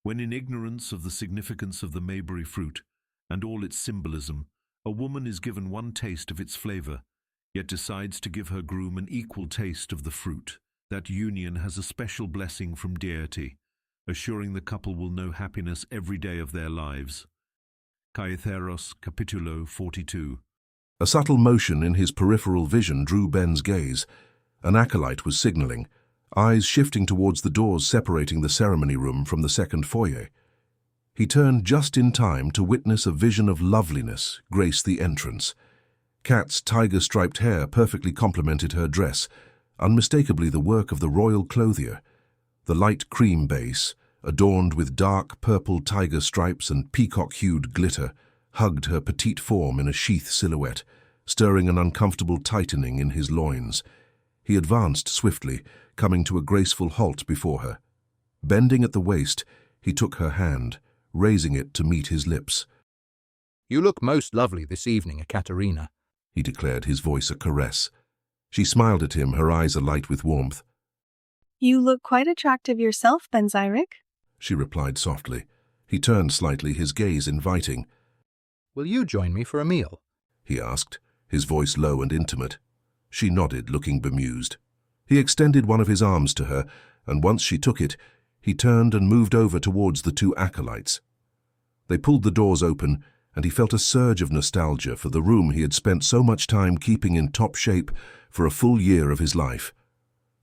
When in ignorance of the significance of the Maybury fruit and all its symbolism, a woman is given one taste of its flavor, yet decides to give her groom an equal taste of the fruit, that union has a special blessing from deity, assuring the couple will know happiness every day of their lives. Caetheros, Capitulo 42. A subtle motion in his peripheral vision drew Ben's gaze. An acolyte was signaling, eyes shifting towards the doors separating the ceremony room from the second foyer. He turned just in time to witness a vision of loveliness grace the entrance. Kat's tiger-striped hair perfectly complemented her dress, unmistakably the work of the royal clothier. The light cream base, adorned with dark purple tiger stripes and peacock-hued glitter, hugged her petite form in a sheath silhouette, stirring an uncomfortable tightening in his loins. He advanced swiftly, coming to a graceful halt before her. Bending at the waist, he took her hand, raising it to meet his lips. "You look most lovely this evening, Ekaterina," he declared, his voice a caress. She smiled at him, her eyes alight with warmth. "You look quite attractive yourself, Ben Zyric," she replied softly. He turned slightly, his gaze inviting. "Will you join me for a meal?" he asked, his voice low and intimate. She nodded, looking bemused. He extended one of his arms to her, and once she took it, he turned and moved over towards the two acolytes. They pulled the doors open, and he felt a surge of nostalgia for the room he had spent so much time keeping in top shape for a full year of his life.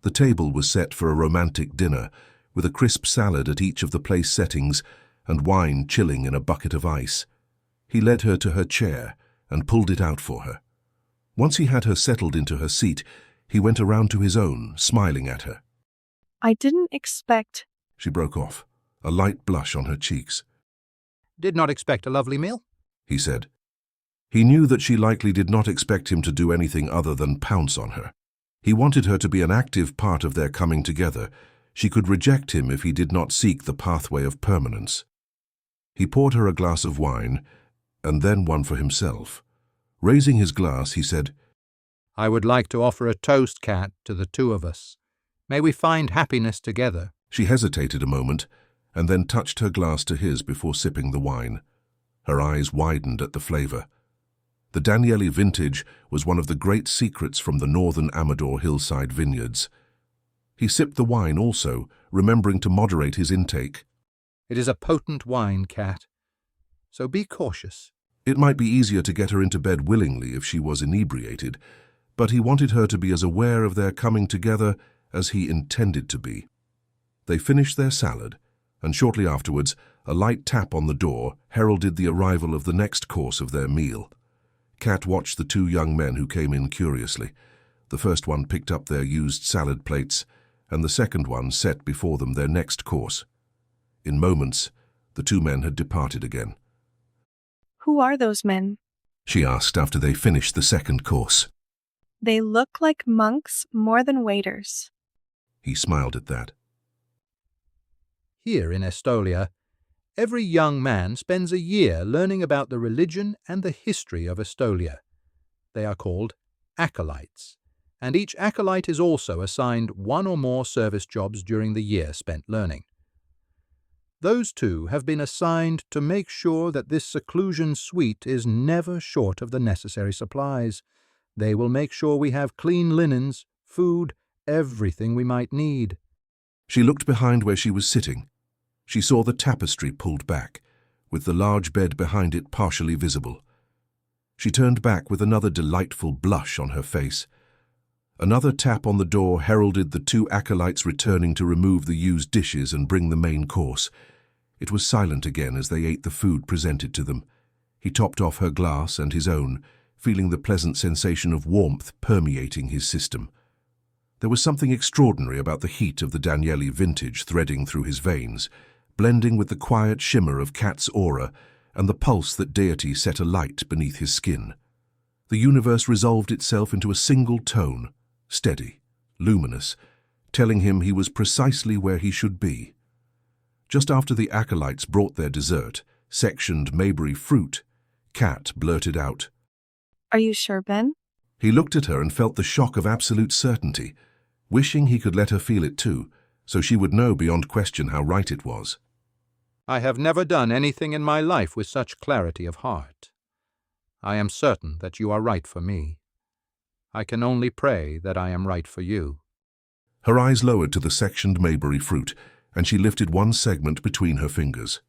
The table was set for a romantic dinner, with a crisp salad at each of the place settings and wine chilling in a bucket of ice. He led her to her chair and pulled it out for her. Once he had her settled into her seat, he went around to his own, smiling at her. "I didn't expect—" She broke off, a light blush on her cheeks. "Did not expect a lovely meal?" he said. He knew that she likely did not expect him to do anything other than pounce on her. He wanted her to be an active part of their coming together. She could reject him if he did not seek the pathway of permanence. He poured her a glass of wine, and then one for himself. Raising his glass, he said, "I would like to offer a toast, Kat, to the two of us. May we find happiness together." She hesitated a moment, and then touched her glass to his before sipping the wine. Her eyes widened at the flavor. The Danieli vintage was one of the great secrets from the northern Amador hillside vineyards. He sipped the wine also, remembering to moderate his intake. "It is a potent wine, Kat, so be cautious." It might be easier to get her into bed willingly if she was inebriated, but he wanted her to be as aware of their coming together as he intended to be. They finished their salad, and shortly afterwards, a light tap on the door heralded the arrival of the next course of their meal. Kat watched the two young men who came in curiously. The first one picked up their used salad plates, and the second one set before them their next course. In moments, the two men had departed again. "Who are those men?" she asked after they finished the second course. "They look like monks more than waiters." He smiled at that. Here in Estolia, every young man spends a year learning about the religion and the history of Estolia. They are called acolytes, and each acolyte is also assigned one or more service jobs during the year spent learning. Those two have been assigned to make sure that this seclusion suite is never short of the necessary supplies. They will make sure we have clean linens, food, everything we might need. She looked behind where she was sitting. She saw the tapestry pulled back, with the large bed behind it partially visible. She turned back with another delightful blush on her face. Another tap on the door heralded the two acolytes returning to remove the used dishes and bring the main course. It was silent again as they ate the food presented to them. He topped off her glass and his own, feeling the pleasant sensation of warmth permeating his system. There was something extraordinary about the heat of the Danieli vintage threading through his veins, blending with the quiet shimmer of Kat's aura and the pulse that deity set alight beneath his skin. The universe resolved itself into a single tone, steady, luminous, telling him he was precisely where he should be. Just after the acolytes brought their dessert, sectioned Maybury fruit, Kat blurted out, "Are you sure, Ben?" He looked at her and felt the shock of absolute certainty, wishing he could let her feel it too, so she would know beyond question how right it was. I have never done anything in my life with such clarity of heart. I am certain that you are right for me. I can only pray that I am right for you." Her eyes lowered to the sectioned Maybury fruit, and she lifted one segment between her fingers.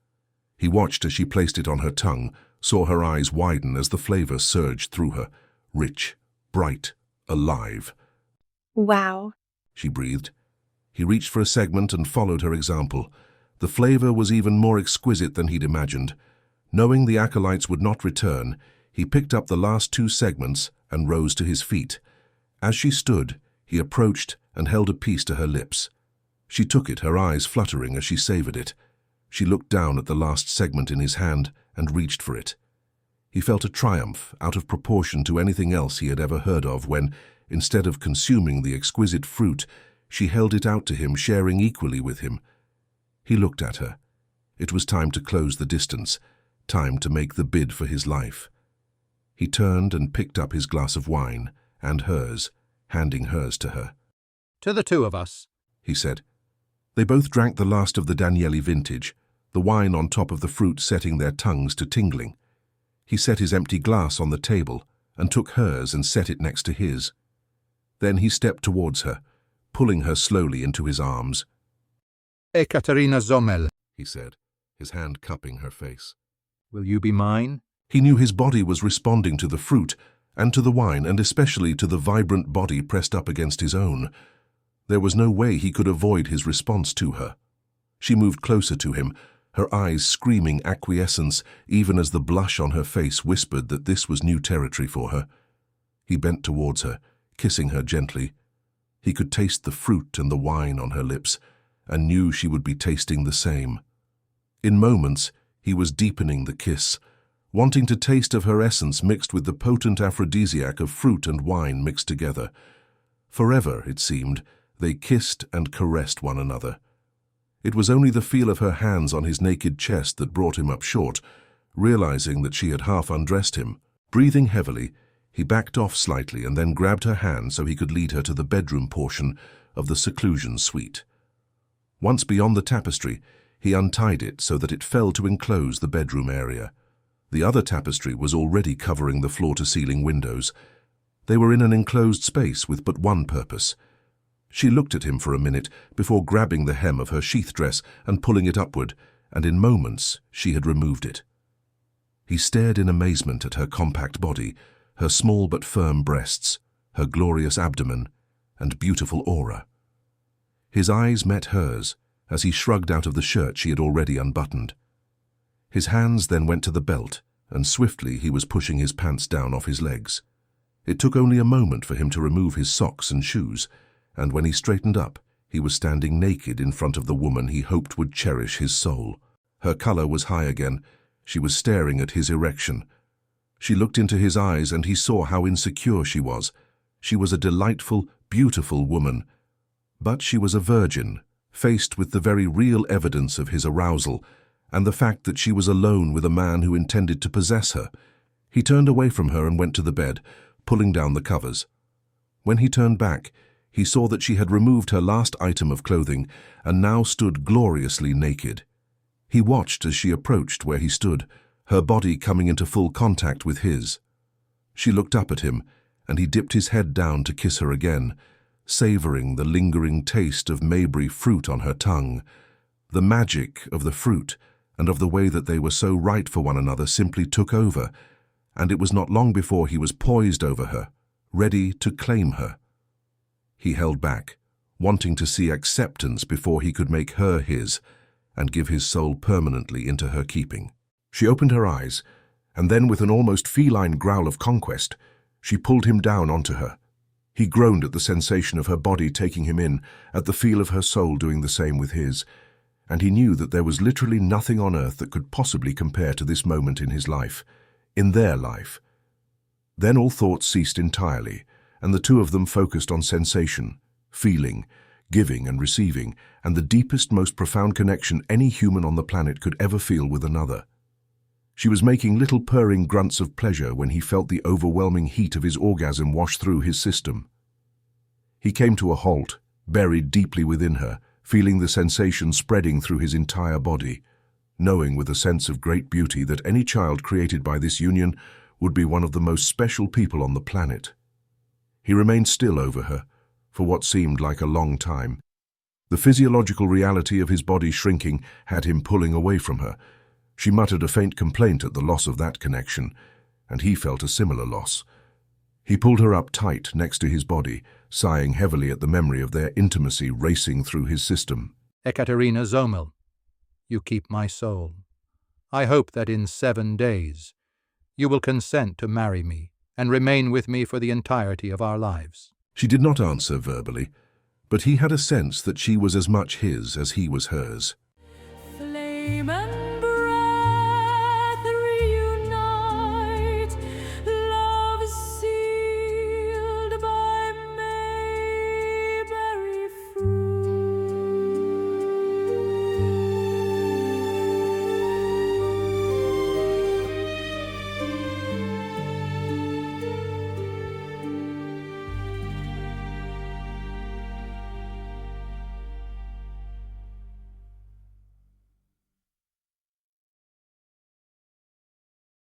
He watched as she placed it on her tongue, saw her eyes widen as the flavor surged through her, rich, bright, alive. Wow. She breathed. He reached for a segment and followed her example. The flavor was even more exquisite than he'd imagined. Knowing the acolytes would not return, he picked up the last 2 segments and rose to his feet. As she stood, he approached and held a piece to her lips. She took it, her eyes fluttering as she savored it. She looked down at the last segment in his hand and reached for it. He felt a triumph out of proportion to anything else he had ever heard of when, instead of consuming the exquisite fruit, she held it out to him, sharing equally with him. He looked at her. It was time to close the distance, time to make the bid for his life. He turned and picked up his glass of wine, and hers, handing hers to her. "To the 2 of us," he said. They both drank the last of the Danieli vintage, the wine on top of the fruit setting their tongues to tingling. He set his empty glass on the table and took hers and set it next to his. Then he stepped towards her, pulling her slowly into his arms. "Ekaterina Zomel," he said, his hand cupping her face. "Will you be mine?" He knew his body was responding to the fruit and to the wine, and especially to the vibrant body pressed up against his own. There was no way he could avoid his response to her. She moved closer to him, her eyes screaming acquiescence, even as the blush on her face whispered that this was new territory for her. He bent towards her, kissing her gently. He could taste the fruit and the wine on her lips, and knew she would be tasting the same. In moments, he was deepening the kiss, wanting to taste of her essence mixed with the potent aphrodisiac of fruit and wine mixed together. Forever, it seemed, they kissed and caressed one another. It was only the feel of her hands on his naked chest that brought him up short, realizing that she had half undressed him. Breathing heavily, he backed off slightly and then grabbed her hand so he could lead her to the bedroom portion of the seclusion suite. Once beyond the tapestry, he untied it so that it fell to enclose the bedroom area. The other tapestry was already covering the floor-to-ceiling windows. They were in an enclosed space with but one purpose. She looked at him for a minute before grabbing the hem of her sheath dress and pulling it upward, and in moments she had removed it. He stared in amazement at her compact body, her small but firm breasts, her glorious abdomen, and beautiful aura. His eyes met hers as he shrugged out of the shirt she had already unbuttoned. His hands then went to the belt, and swiftly he was pushing his pants down off his legs. It took only a moment for him to remove his socks and shoes, and when he straightened up, he was standing naked in front of the woman he hoped would cherish his soul. Her color was high again. She was staring at his erection. She looked into his eyes, and he saw how insecure she was. She was a delightful, beautiful woman. But she was a virgin, faced with the very real evidence of his arousal, and the fact that she was alone with a man who intended to possess her. He turned away from her and went to the bed, pulling down the covers. When he turned back, he saw that she had removed her last item of clothing and now stood gloriously naked. He watched as she approached where he stood, her body coming into full contact with his. She looked up at him, and he dipped his head down to kiss her again, savoring the lingering taste of Maybury fruit on her tongue. The magic of the fruit and of the way that they were so right for one another simply took over, and it was not long before he was poised over her, ready to claim her. He held back, wanting to see acceptance before he could make her his and give his soul permanently into her keeping. She opened her eyes, and then with an almost feline growl of conquest, she pulled him down onto her. He groaned at the sensation of her body taking him in, at the feel of her soul doing the same with his, and he knew that there was literally nothing on earth that could possibly compare to this moment in his life, in their life. Then all thoughts ceased entirely, and the two of them focused on sensation, feeling, giving and receiving, and the deepest, most profound connection any human on the planet could ever feel with another. She was making little purring grunts of pleasure when he felt the overwhelming heat of his orgasm wash through his system. He came to a halt, buried deeply within her, feeling the sensation spreading through his entire body. knowing with a sense of great beauty that any child created by this union would be one of the most special people on the planet. He remained still over her, for what seemed like a long time. The physiological reality of his body shrinking had him pulling away from her. She muttered a faint complaint at the loss of that connection, and he felt a similar loss. He pulled her up tight next to his body, sighing heavily at the memory of their intimacy racing through his system. Ekaterina Zomel, you keep my soul. I hope that in 7 days you will consent to marry me and remain with me for the entirety of our lives. She did not answer verbally, but he had a sense that she was as much his as he was hers. Flame